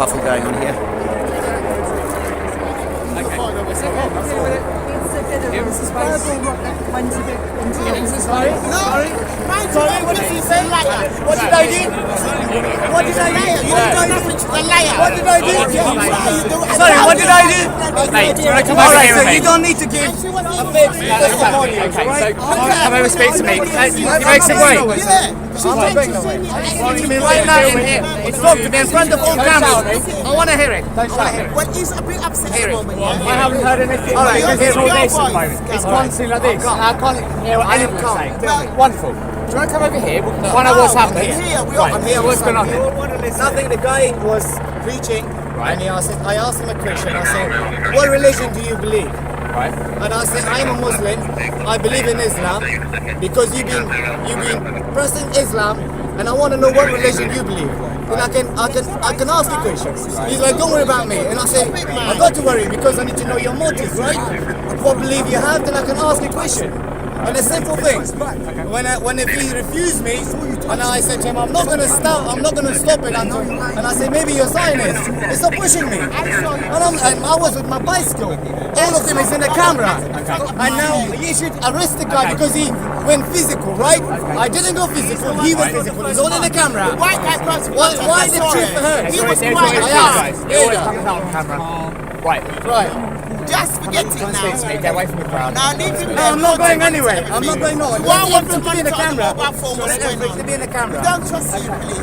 kerfuffle going on here. Sorry, what did he say? Liar. What did I do? What did I do? A liar. What did I do? Sorry, what did I do? Alright, so you don't need to give a fake testimony. Okay, so come over, speak to me. He makes it wait. I'm not going nowhere. Talk to me right now in here. Talk to me in front of all cameras. I want to hear it. Well, he's a bit upset at the moment. I haven't heard anything. Alright, Because it's all this at the moment. It's constantly like this. I can't hear what anyone's saying. Wonderful. Do you want to come over here? Find out what's happening. I'm here. What's going on here? Nothing. The guy was preaching, and I asked him a question. I said, "What religion do you believe?" Right. And I said, "I'm a Muslim. I believe in Islam because you've been pressing Islam, and I want to know what religion you believe. Then I can ask you questions." He's like, "Don't worry about me." And I say, "I got to worry because I need to know your motives, right? What belief you have, then I can ask you a question." And a simple thing. When if he refused me, and I said to him, I'm not gonna stop it until, and I said, maybe you're Zionist. He stopped pushing me. And I was with my bicycle. All of them is in the camera. And now you should arrest the guy because he went physical, right? I didn't go physical, he went physical. It's all in the camera. Why the truth for her? He was white. Right. Just forget it now. Get away from the crowd. Now leave him No, I'm not going anywhere. I'm not going nowhere. Why want to be in the camera? to be in the camera. Don't trust the police.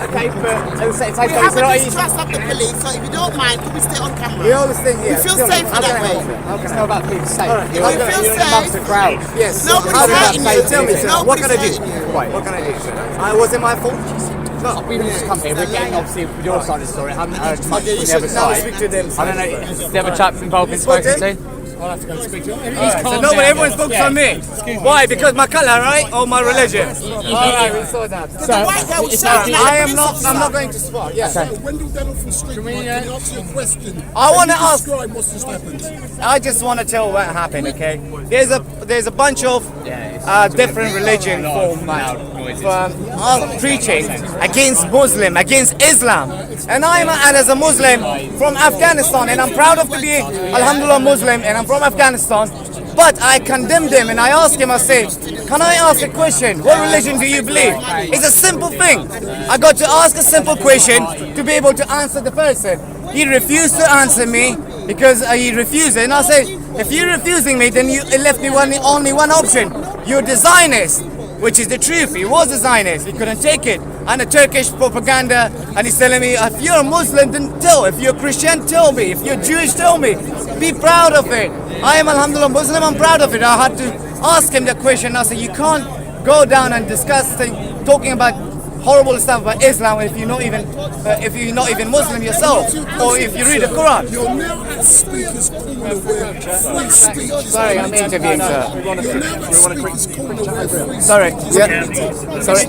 Okay, but it's okay. We have a distrust of the police, so if you don't mind, can we stay on camera? We always think here. We feel safe that way. It's not about being safe. Right. You're feel in amongst safe. the crowd. Yes. Nobody's How did that hurting say? you. Tell me, sir. What can I do? Nobody's hurting you. Right. What can I do? Was it my fault? No, we didn't just come here. We're getting obviously your side of the story. I haven't heard too much Okay, you from the other should now side. speak to them. I don't know. Is the other chap involved in spoken to? I'll have to go speak to him. So nobody, everyone's focused on me. Why? Because my color, right? Or my religion? Alright, we saw that. The white guy was shouting at the police I'm not officer. going to spot. Yes. When you get off the street, can I ask you a question? I want to ask. Describe what's just happened. I just want to tell what happened. Okay. There's a bunch of different religion from preaching against Muslim, against Islam, and I'm as a Muslim from Afghanistan, and I'm proud of to be Alhamdulillah Muslim, and I'm from Afghanistan. But I condemned him, and I asked him. I said, "Can I ask a question? What religion do you believe?" It's a simple thing. I got to ask a simple question to be able to answer the person. He refused to answer me because he refused it, and I said, "If you're refusing me, then you left me only one option. You're the Zionist." Which is the truth. He was a Zionist. He couldn't take it. And the Turkish propaganda. And he's telling me, if you're a Muslim, then tell. If you're a Christian, tell me. If you're Jewish, tell me. Be proud of it. I am Alhamdulillah Muslim. I'm proud of it. I had to ask him the question. I said, you can't go down and discuss things, talking about horrible stuff about Islam if you're not even Muslim yourself, or if you read the Quran. You're now at Speaker's Corner where free speech is Sorry, I'm interviewing, sir. Sorry. Yeah. Sorry.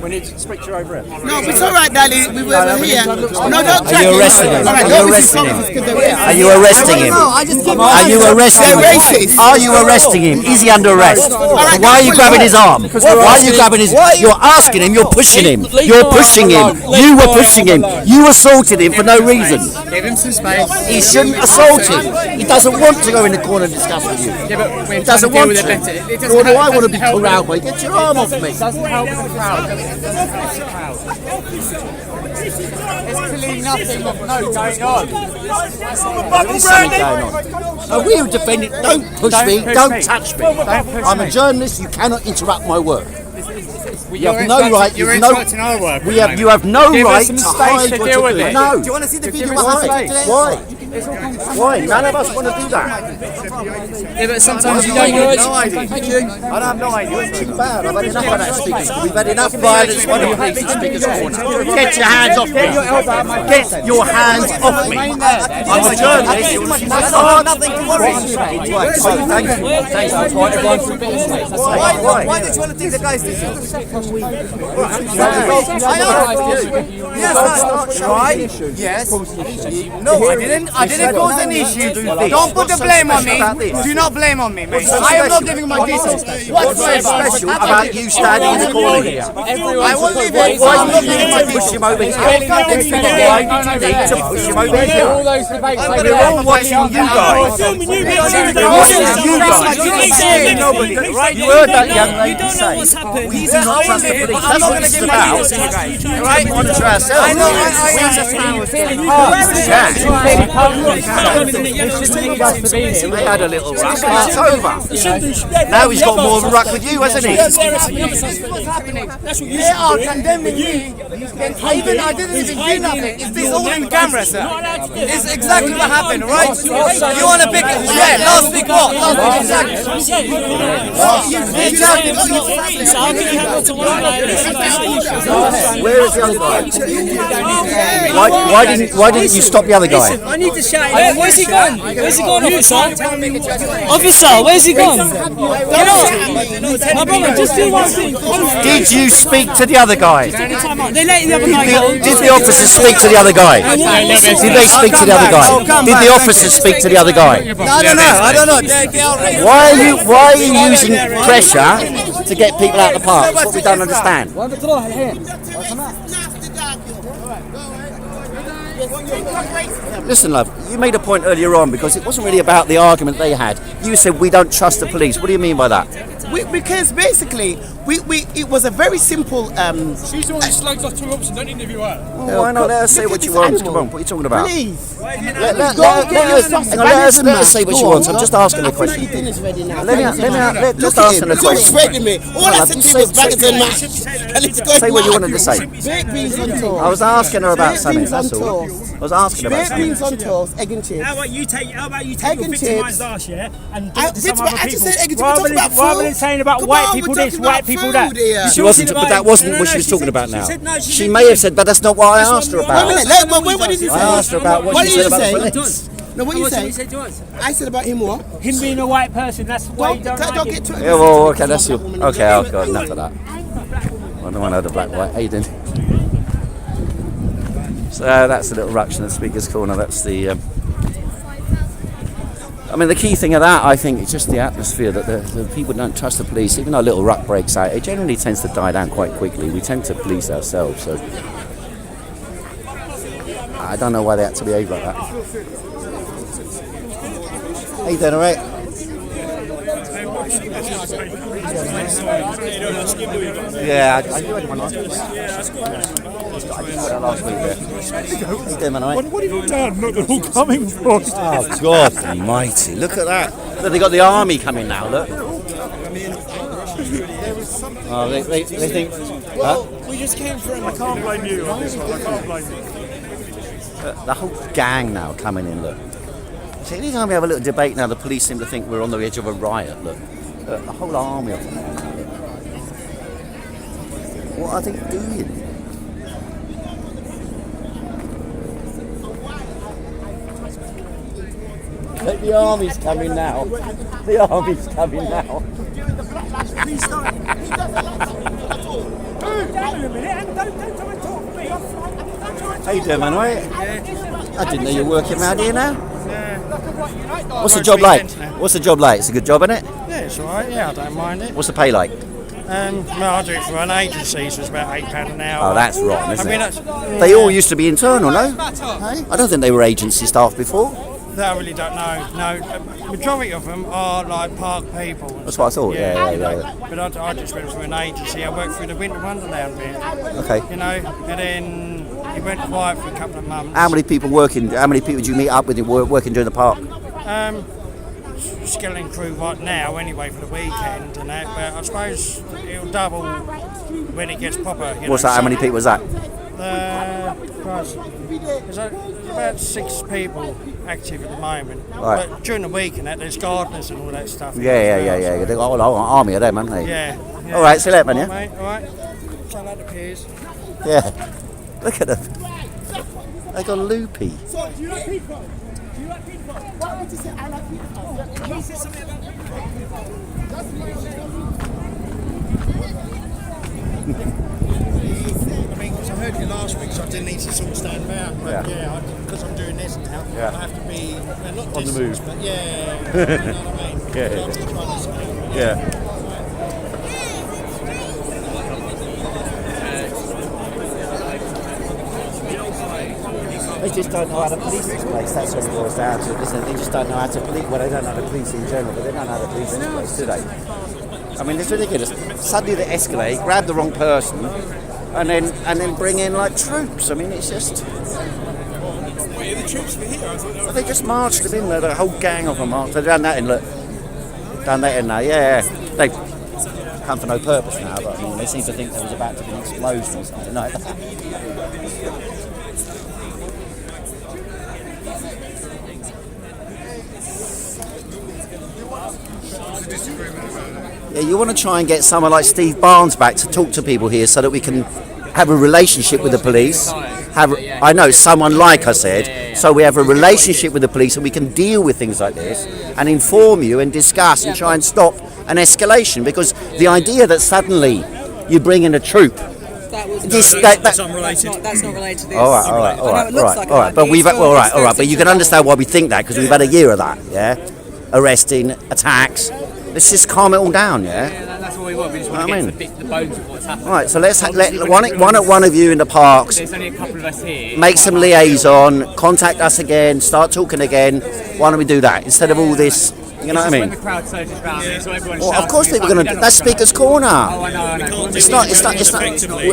We need to speak to you over it. No, it's all right, darling. We were here. No, don't Are you arresting him? Are you arresting him? Are you arresting him? No, I just keep Are you arresting him? They're racist. Are you arresting him? Is he under arrest? Why are you grabbing his arm? Why are you grabbing his? You're asking him. You're pushing him. You're pushing him. You were pushing him. You assaulted him for no reason. Give him some space. He shouldn't assault him. He doesn't want to go in the corner and discuss with you. Yeah, but we're He doesn't trying want to to. deal with it better. It Nor do I help- want to be doesn't help corralled. with- Mate. Get your arm off me. It doesn't help with the crowd. There's clearly nothing of note going on. There is something going on. No, we are defending. Don't push me. Don't touch me. I'm a journalist. You cannot interrupt my work. You have no right. You're You have no. interrupting our work. You have no Give us right some to space hide to what deal you're with doing. it. No. Do you want to see the video? Why? Why? None of us want to do that. Yeah, but sometimes you don't know. No idea. Thank you. I have no idea. It's too bad. I've had enough of that speakers. We've had enough violence on the police at Speaker's Corner. Get your hands off me. Get your hands off me. I'm a journalist. Oh, nothing to worry. Right, so thank you. Thank you. Why did you want to take the guy's decision? I asked you. Yes, right. Yes. No, I didn't. I didn't cause an issue. Don't put the blame on me. Do not blame on me, mate. I am not giving my details. What's so special about you standing in the corner here? I will leave it. Why do you need to push him over here? Why do you need to push him over here? All those debates. We're all watching you guys. We're watching you guys. You heard that young lady say, we do not trust the police. That's what this is about. We monitor ourselves. I know. They had a little ruck and it's over. Now he's got more of a ruck with you, hasn't he? What's happening? They are condemning me. Even I didn't even do nothing. Is this all in the camera, sir? It's exactly what happened, right? You want to pick it? Yeah, last week what? Last week, exactly. Where is the other guy? Why didn't you stop the other guy? I need to shout. Where's he gone? Where's he gone, officer? Officer, where's he gone? Get off! My brother, just do one thing. Did you speak to the other guy? They let the other guy go. Did the officers speak to the other guy? Did they speak to the other guy? Did the officers speak to the other guy? I don't know. Why are you using pressure to get people out of the park? That's what we don't understand. Listen, love, you made a point earlier on because it wasn't really about the argument they had. You said we don't trust the police. What do you mean by that? Because basically, it was a very simple. She's the one who slugs off 2 officers. Don't interview her. Why not? Let us say what you want. Come on, what are you talking about? Please. Let us say what she wants. I'm just asking a question. Just asking a question. All I said to you was baggers and mash. Say what you wanted to say. Baked beans on toast. I was asking her about something. That's all. I was asking about Baked something. beans on toast, egg and chips. How about you take your Egg and victimised chips. ass, yeah, and do I it to some other just people. said egg and chips. Rather We're talking about rather than food. saying about Come white on, people we're this, talking white about people food that. here. She wasn't, but that wasn't what she was talking about now. She may have said, but that's not what I asked her about. What did you say? I asked her about what she said about the police. No, what you say? I said about him what? Him being a white person, that's why you don't like Don't it. get too Yeah, well, okay, that's your. Okay, I'll go. Enough of that. I don't want to know the black white. How you doing? So that's the little ruction of the speaker's corner. That's the. I mean, the key thing of that, I think, is just the atmosphere that the people don't trust the police. Even though a little ruck breaks out, it generally tends to die down quite quickly. We tend to police ourselves, so I don't know why they had to behave like that. How you doing, all right? Yeah, I did one last week. I did one last week there. How you doing, man, all right? What have you done? Look, they're all coming for us. Oh, God almighty. Look at that. Look, they got the army coming now, look. Oh, they think... Huh? We just came from. I can't blame you on this one. I can't blame you. The whole gang now coming in, look. See, any time we have a little debate now, the police seem to think we're on the edge of a riot, look. The whole army of them now, look. What are they doing? Look, the army's coming now. The army's coming now. How you doing, man? All right? I didn't know you were working around here now. What's the job like? What's the job like? It's a good job, isn't it? Yeah, it's alright, yeah, I don't mind it. What's the pay like? Well, I do it for an agency, so it's about £8 an hour. Oh, that's wrong, isn't I mean, it? They all used to be internal, no? I don't think they were agency staff before. That I really don't know. No, majority of them are like park people. That's what I thought, yeah. But I just went through an agency. I worked through the Winter Wonderland bit. Okay. You know, and then it went quiet for a couple of months. How many people did you meet up with working during the park? Skeleton crew right now anyway for the weekend and that, but I suppose it'll double when it gets proper. What's that? How many people was that? There's about 6 people active at the moment. Right. But during the week and that, there's gardeners and all that stuff. Yeah. They've got a whole army of them, haven't they? Yeah. All right, see you later, man, yeah? Mate, all right. Sound like the peers. Yeah. Look at them. They got loopy. So, do you like people? Why would you say I like people? You say something about people. I mean, mean, because I heard you last week, so I didn't need to sort of stand about. But because I'm doing this now, I have to be not On the move. but you know what I mean. Yeah. They just don't know how to police this place. That's what it boils down to, isn't it? They just don't know how to police. Well, they don't know how to police in general, but they don't know how to police this place, do they? I mean, it's ridiculous. Suddenly they escalate, grab the wrong person, and then bring in like troops. I mean, it's just. Wait, are the troops for here? I thought they were... They just marched them in there. The whole gang of them marched. They've done that in look. Done that in there. Yeah. They've come for no purpose now, but I mean, they seem to think there was about to be an explosion or something like that. Yeah, you want to try and get someone like Steve Barnes back to talk to people here so that we can have a relationship with the police. I know, someone like I said, so we have a relationship with the police and we can deal with things like this and inform you and discuss and try and stop an escalation, because the idea that suddenly you bring in a troop. That's unrelated. That's not related to this. All right. But But you can understand why we think that, because we've had a year of that, yeah? Arresting, attacks. Let's just calm it all down, yeah? That's what we want. We just want to get to the bones of what's happening. All right, so let one of you in the parks. There's only a couple of us here. Make some liaison, contact us again, start talking again. Why don't we do that instead of all this? You know what I mean? When the crowd surges around, so everyone Well, shouts. of course, people are going to. That's Speaker's Corner. Oh, I know. It's not.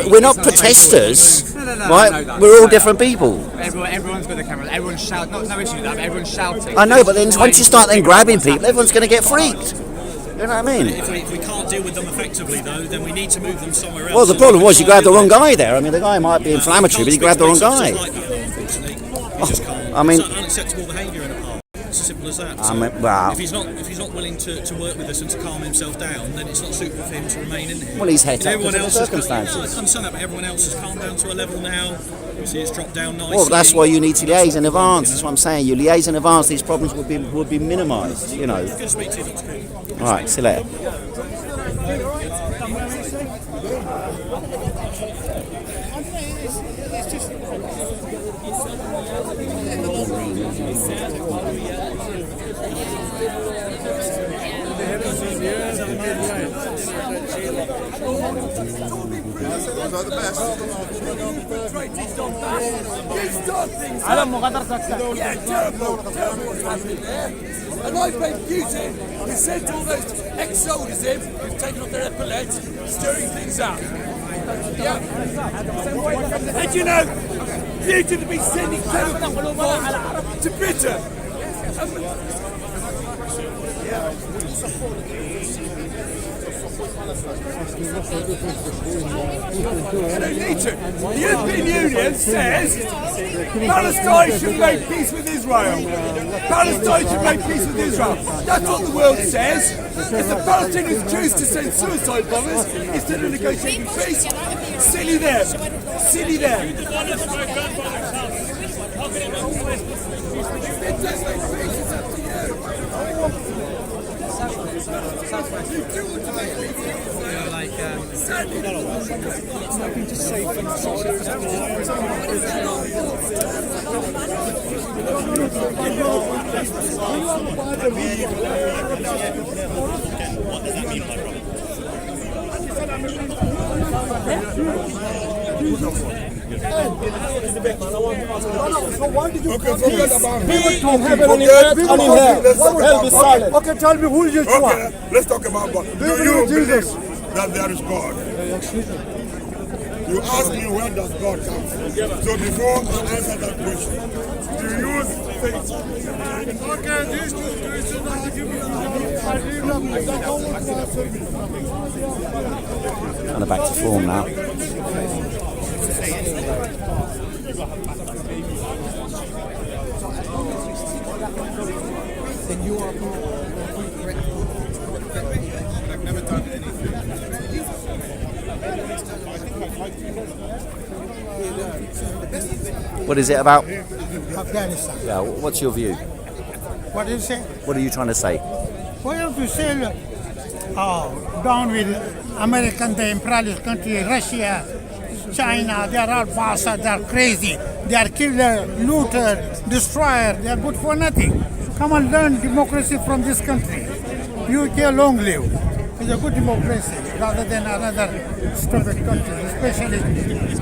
We're not protesters, right? We're all different people. Everyone's got the camera. Everyone's shouting. No issue with that. Everyone's shouting. I know, but then once you start then grabbing people, everyone's going to get freaked. You know what I mean? If we can't deal with them effectively, though, then we need to move them somewhere else. Well, the problem was you grabbed the wrong guy there. I mean, the guy might be inflammatory, but you grabbed the wrong guy. I mean, it's unacceptable behaviour in a park. It's as simple as that. I mean, well, if he's not willing to work with us and to calm himself down, then it's not suitable for him to remain in here. Well, he's het up everyone because of the else circumstances. I understand that, but everyone else has calmed down to a level now. See, it's dropped down nicely. Well, that's why you need to liaise in advance. That's what I'm saying. You liaise in advance, these problems would be minimised. You know. Good to speak to you. That's good. All right, see you later. And I've been using, we sent all those ex-soldiers in, who've taken off their epaulets, stirring things up. Yeah. And you know, you to be sending chemical to Britain. The European Union says Palestine should make peace with Israel. Palestine should make peace with Israel. That's what the world says. If the Palestinians choose to send suicide bombers instead of negotiating peace, silly them. Silly them. Okay, tell me who you want. Let's talk about God. Do you believe that there is God? You ask me, where does God come from? So before I answer that question, do you think? Okay, these two Christians are giving Kind of back to form now. What is it about? Afghanistan. Yeah, what's your view? What do you say? What are you trying to say? What have to say? Down with American, the imperialist country, Russia, China, they are all bastards, they are crazy. They are killer, looter, destroyer. They are good for nothing. Come and learn democracy from this country. UK long live. It's a good democracy rather than another stupid country, especially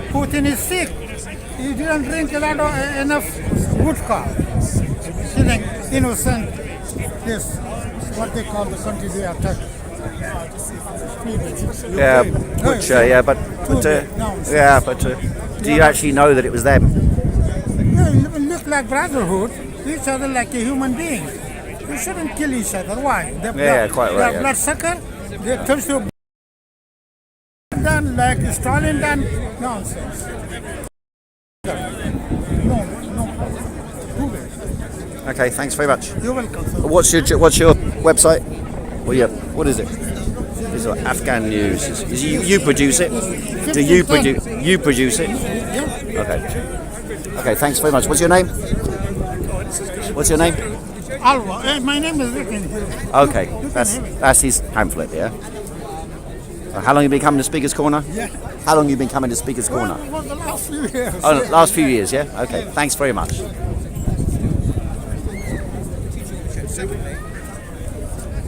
Putin is sick. He didn't drink a lot of enough vodka. Killing innocent, this, what they call the country they attack. Yeah, but do you actually know that it was them? Yeah, it look like brotherhood, each other like a human being. You shouldn't kill each other. Why? Quite right. They're bloodsucker. They thirst to done like Stalin done. Nonsense. No. Okay, thanks very much. You're welcome, sir. What's your website? What is it? It's like Afghan News. You produce it? Do you produce it? Yeah. Okay, thanks very much. What's your name? Alva. My name is written here. Okay, that's his pamphlet, yeah? How long have you been coming to Speaker's Corner? Yeah. How long have you been coming to Speaker's Corner? For the last few years. Oh, last few years, yeah? Okay, thanks very much.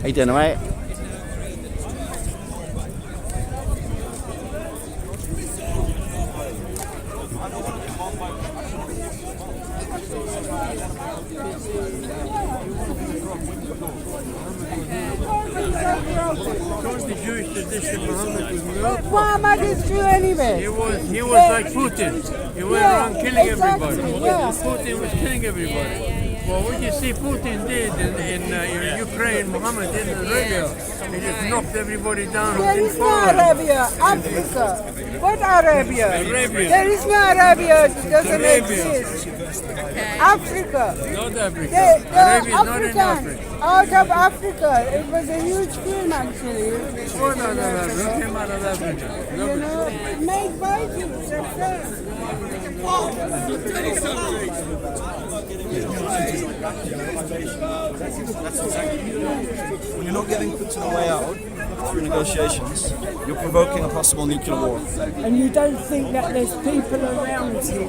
How you doing, mate? The Jewish tradition, Muhammad is Jew anyway. He was like Putin. He went around killing everybody. Putin was killing everybody. Well, what you see Putin did in Ukraine, Muhammad did in Arabia, he just knocked everybody down. There is no Arabia, Africa. What Arabia? Arabia. There is no Arabia, it doesn't exist. Africa. Not Africa. The Arabia is not in African, Africa. out of Africa. It was a huge film actually. What out of Africa? Who came out of Africa? You know, made Vikings. When you're not getting Putin a way out through negotiations, you're provoking a possible nuclear war. And you don't think that there's people around him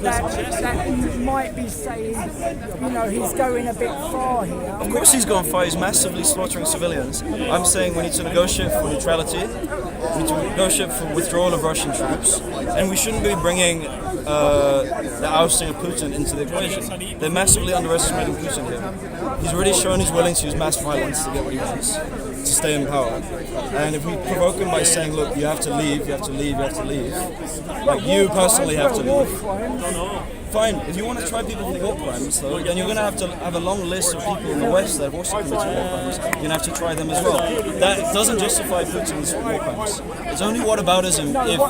that might be saying, he's going a bit far here. Of course he's gone far, he's massively slaughtering civilians. I'm saying we need to negotiate for neutrality, we need to negotiate for withdrawal of Russian troops, and we shouldn't be bringing the ousting of Putin into the equation. They're massively underestimating Putin here. He's already shown he's willing to use mass violence to get what he wants, to stay in power. And if we provoke him by saying, look, you have to leave, you have to leave, you have to leave, like you personally have to leave. Fine, if you want to try people for war crimes, though, then you're going to have a long list of people in the West that have also committed war crimes. You're going to have to try them as well. That doesn't justify Putin's war crimes. It's only whataboutism if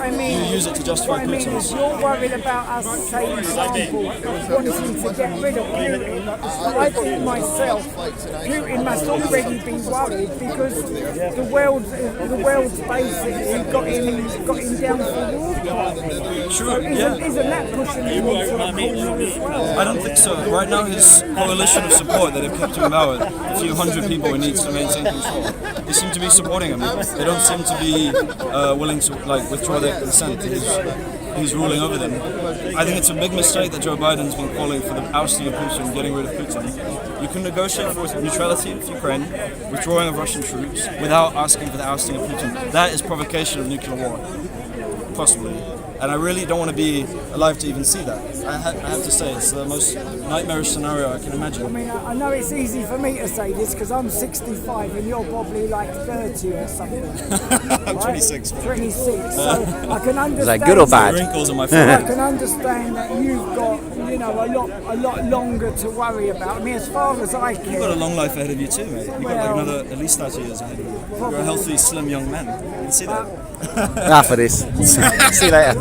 you use it to justify Putin's. You're worried about us, say, example, wanting to get rid of Putin. I think myself, Putin must already be worried because the world's basically got him down for war crimes. Sure, Isn't that pushing him into a corner as well? I don't think so. Right now his coalition of support that have kept him in power, a few hundred people he needs to maintain control, they seem to be supporting him. They don't seem to be willing to withdraw their consent. He's ruling over them. I think it's a big mistake that Joe Biden's been calling for the ousting of Putin, getting rid of Putin. You can negotiate for neutrality with Ukraine, withdrawing of Russian troops, without asking for the ousting of Putin. That is provocation of nuclear war, possibly. And I really don't want to be alive to even see that. I have to say, it's the most nightmarish scenario I can imagine. I mean, I know it's easy for me to say this because I'm 65 and you're probably like 30 or something. I'm 26. 26, so I can understand. Is that good or bad? Wrinkles on my forehead. I can understand that you've got, a lot longer to worry about. I mean, as far as I can. You've got a long life ahead of you too, mate. You've got another at least 30 years ahead of you. You're a healthy, slim young man. You can see that. Enough of this. See you later.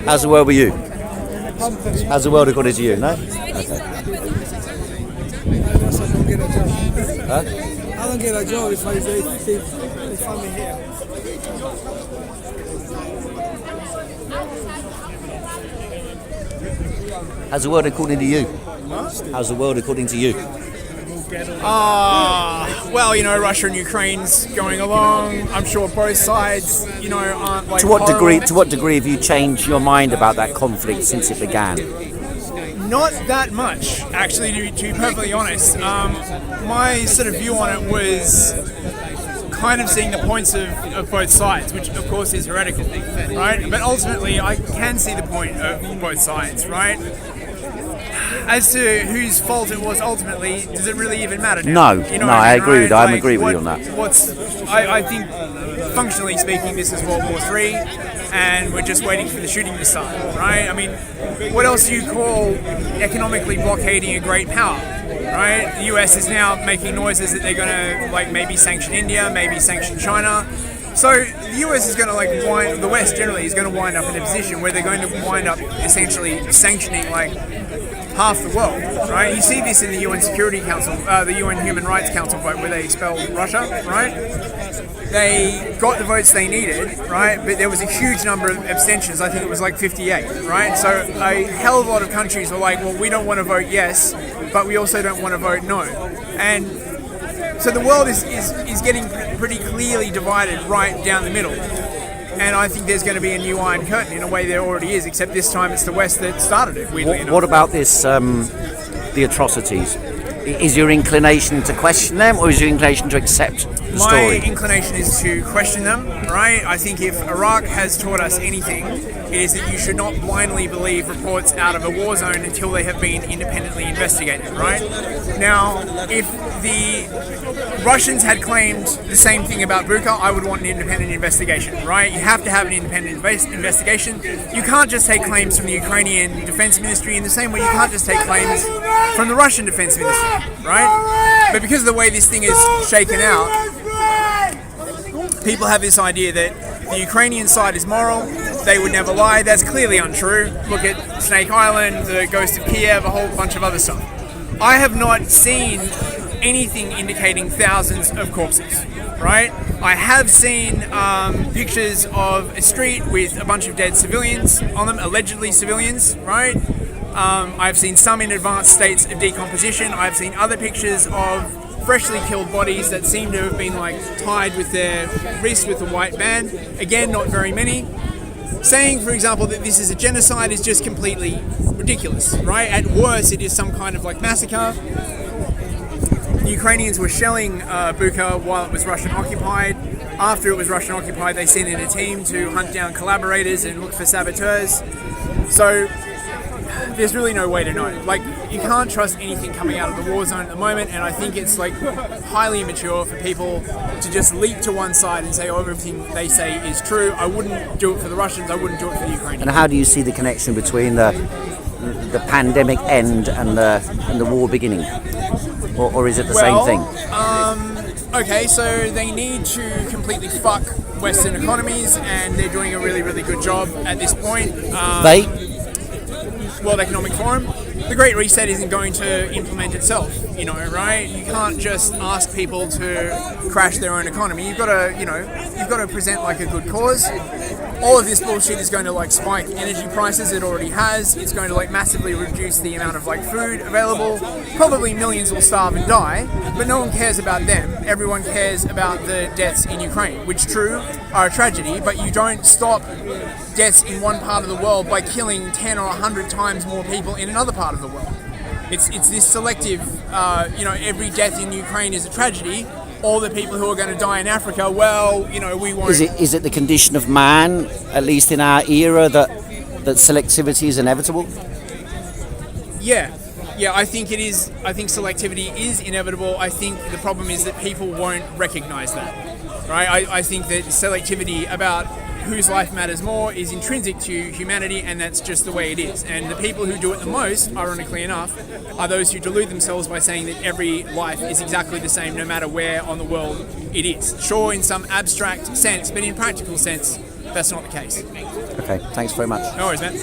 How's the world with you? How's the world according to you? No? Okay. Huh? I don't get a job if I'm here. How's the world according to you? How's the world according to you? Well, you know, Russia and Ukraine's going along. I'm sure both sides, you know, aren't like. To what degree have you changed your mind about that conflict since it began? Not that much, actually, to be perfectly honest. My sort of view on it was kind of seeing the points of both sides, which of course is heretical, right? But ultimately, I can see the point of both sides, right? As to whose fault it was ultimately, does it really even matter now? No, you know no, what I mean, agree with you. right? I'm agreeing with you on that. I think, functionally speaking, this is World War III, and we're just waiting for the shooting to start, right? I mean, what else do you call economically blockading a great power, right? The US is now making noises that they're going to, like, maybe sanction India, maybe sanction China. So the US is going to the West generally is going to wind up in a position where they're going to wind up essentially sanctioning, like, half the world, right? You see this in the UN Security Council, the UN Human Rights Council vote where they expelled Russia, right? They got the votes they needed, right? But there was a huge number of abstentions. I think it was like 58, right? So a hell of a lot of countries were like, well, we don't want to vote yes, but we also don't want to vote no. And so the world is getting pretty clearly divided right down the middle. And I think there's going to be a new Iron Curtain in a way there already is, except this time it's the West that started it, weirdly enough. What about this, the atrocities? Is your inclination to question them, or is your inclination to accept the story? My inclination is to question them, right? I think if Iraq has taught us anything, it is that you should not blindly believe reports out of a war zone until they have been independently investigated, right? Now, if the Russians had claimed the same thing about Bucha, I would want an independent investigation, right? You have to have an independent investigation. You can't just take claims from the Ukrainian Defense Ministry in the same way you can't just take claims from the Russian Defense Ministry, right? But because of the way this thing is shaken out, people have this idea that the Ukrainian side is moral, they would never lie. That's clearly untrue. Look at Snake Island, the Ghost of Kiev, a whole bunch of other stuff. I have not seen anything indicating thousands of corpses, right? I have seen pictures of a street with a bunch of dead civilians on them, allegedly civilians, right? I've seen some in advanced states of decomposition. I've seen other pictures of freshly killed bodies that seem to have been like tied with their wrists with a white band. Again, not very many. Saying, for example, that this is a genocide is just completely ridiculous, right? At worst, it is some kind of like massacre. The Ukrainians were shelling Bucha while it was Russian occupied. After it was Russian occupied, they sent in a team to hunt down collaborators and look for saboteurs. So there's really no way to know. Like, you can't trust anything coming out of the war zone at the moment, and I think it's like highly immature for people to just leap to one side and say, oh, everything they say is true. I wouldn't do it for the Russians, I wouldn't do it for the Ukrainians. And how do you see the connection between the pandemic end and the war beginning? Or is it the same thing? Okay, so they need to completely fuck Western economies, and they're doing a really, really good job at this point. World Economic Forum. The Great Reset isn't going to implement itself, you know, right? You can't just ask people to crash their own economy. You've got to, you know, you've got to present like a good cause. All of this bullshit is going to like spike energy prices. It already has. It's going to like massively reduce the amount of like food available. Probably millions will starve and die, but no one cares about them. Everyone cares about the deaths in Ukraine, which true are a tragedy, but you don't stop deaths in one part of the world by killing 10 or 100 times more people in another part of the world. It's this selective, you know, every death in Ukraine is a tragedy. All the people who are going to die in Africa, well, you know, we won't. Is it the condition of man, at least in our era, that selectivity is inevitable? Yeah, I think it is. I think selectivity is inevitable. I think the problem is that people won't recognize that, right? I think that selectivity about whose life matters more is intrinsic to humanity, and that's just the way it is. And the people who do it the most, ironically enough, are those who delude themselves by saying that every life is exactly the same no matter where on the world it is. Sure, in some abstract sense, but in practical sense, that's not the case. Okay, thanks very much. No worries, man.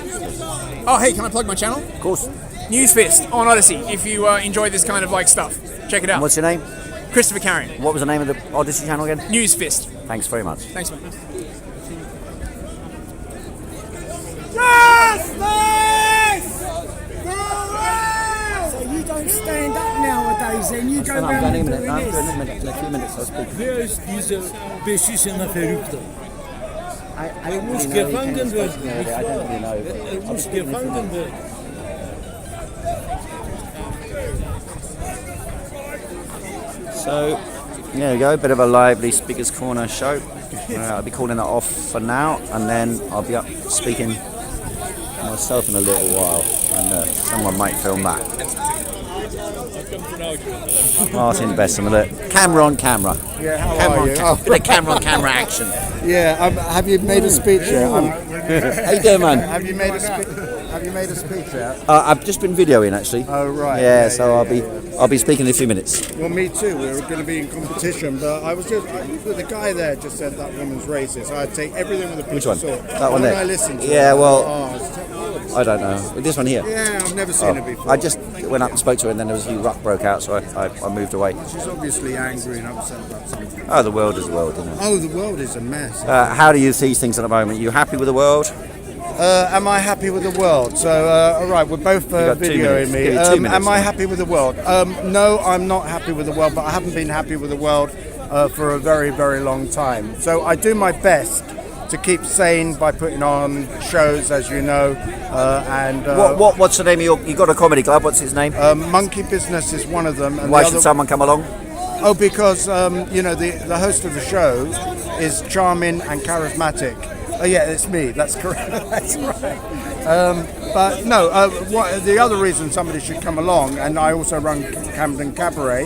Oh, hey, can I plug my channel? Of course. Newsfist on Odyssey, if you enjoy this kind of like stuff. Check it out. And what's your name? Christopher Carrion. What was the name of the Odyssey channel again? Newsfist. Thanks very much. Thanks, man. So you don't stand up nowadays, then you go I'm going in a minute. I'm going in a few minutes. I'll speak. Wer ist dieser beschissene Verrückte? I muss don't really know. gefangen werden. I don't really know. Muss gefangen werden. So, there we go, bit of a lively Speaker's Corner show. I'll be calling that off for now, and then I'll be up speaking myself in a little while, and someone might film that. Martin Besson, look, camera on camera. Yeah, how camera are you? On bit of camera on camera action. Yeah, have you made a speech yet? How you doing, man? Have you made a speech yet? I've just been videoing actually. Oh right. Yeah, so I'll be speaking in a few minutes. Well, me too. We were going to be in competition, but the guy there just said that woman's racist. I'd take everything with a pinch Which one? of salt. That one there. I listened to yeah, it, well, I don't know. This one here. Yeah, I've never seen it before. I just went up and spoke to her, and then there was a huge ruck broke out, so I moved away. She's obviously angry and upset about something. Oh, the world is the world, isn't it? Oh, the world is a mess. How do you see things at the moment? Are you happy with the world? Am I happy with the world? So, all right, we're both videoing me. 2 minutes. Am I happy with the world? No, I'm not happy with the world, but I haven't been happy with the world for a very, very long time. So I do my best to keep sane by putting on shows, as you know. What's the name of you got a comedy club? What's its name? Monkey Business is one of them. And why should someone come along? Oh, because the host of the show is charming and charismatic. Oh yeah, it's me. That's correct. That's right. But no, the other reason somebody should come along, and I also run Camden Cabaret,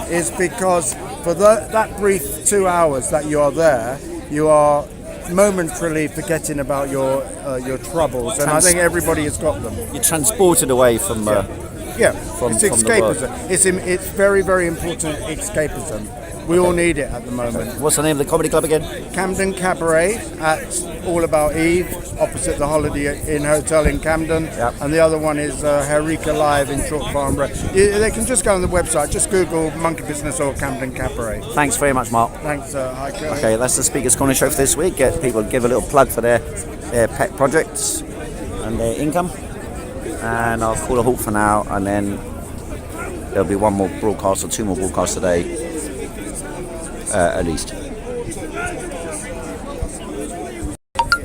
is because for that brief 2 hours that you are there, you are momentarily forgetting about your troubles, and I think everybody has got them. You're transported away from. It's escapism. It's very, very important escapism. We all need it at the moment. What's the name of the comedy club again? Camden Cabaret at All About Eve, opposite the Holiday Inn Hotel in Camden. Yep. And the other one is Herika Live in Chalk Farm Road. They can just go on the website, just Google Monkey Business or Camden Cabaret. Thanks very much, Mark. Thanks, Heiko. Okay, that's the Speaker's Corner show for this week. Get people to give a little plug for their pet projects and their income. And I'll call a halt for now, and then there'll be one more broadcast or two more broadcasts today, at least.